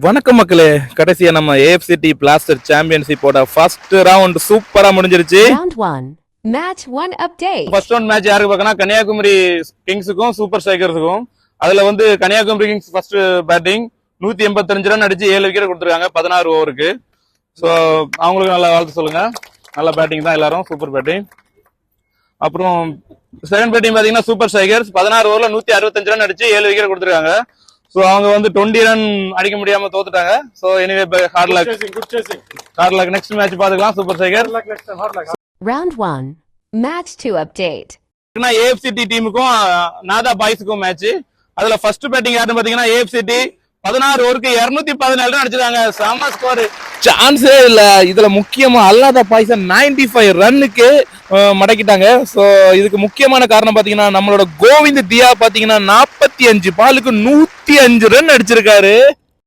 வணக்கம் மக்களே, கடைசியா நம்ம AFCT பிளாஸ்டர் சாம்பியன்ஷிப்போட ஃபர்ஸ்ட் ரவுண்ட் சூப்பரா முடிஞ்சிருச்சு. Round 1 Match 1 update. First round match யாருக்கு பார்க்கனா கன்னியாகுமரி கிங்ஸுக்கும் சூப்பர் ஸ்ட்ரைக்கர்ஸுக்கும். அதுல வந்து Kanyakumari kings first batting 185 run அடிச்சு 7 விக்கெட் கொடுத்திருக்காங்க 16 ஓவருக்கு. சோ அவங்களுக்கு நல்ல வாழ்த்து சொல்லுங்க. நல்ல பேட்டிங் தான், எல்லாரும் சூப்பர் பேட்டிங். அப்புறம் செகண்ட் பேட்டிங் பாத்தீங்கன்னா சூப்பர் ஸ்ட்ரைக்கர்ஸ் 16 ஓவர்ல 165 ரன் அடிச்சு 7 விக்கெட் கொடுத்திருக்காங்க. சோ அவங்க வந்து 20 ரன் அடிக்க முடியாம தோத்துட்டாங்க. So anyway hard luck next match பாத்துக்கலாம். Super striker. Round 1 Match 2 update. AFCT டீமுக்கும் நாதா பாய்ஸுக்கும் மேட்ச். அதுல ஃபர்ஸ்ட் பேட்டிங் யாருன்னு பாத்தீங்கன்னா AFCT 16 ஓவருக்கு 217 ரன் அடிச்சிருக்காங்க. செம ஸ்கோர், சான்ஸே இல்ல. இதுல முக்கியமா அல்லாத பாய்ஸன் 95 ரன்னுக்கு மடக்கிட்டாங்க. சோ இதுக்கு முக்கியமான காரணம் பாத்தீங்கன்னா நம்மளோட கோவிந்த் தியா பாத்தீங்கன்னா 45 பாலுக்கு 105 ரன் அடிச்சிருக்காரு.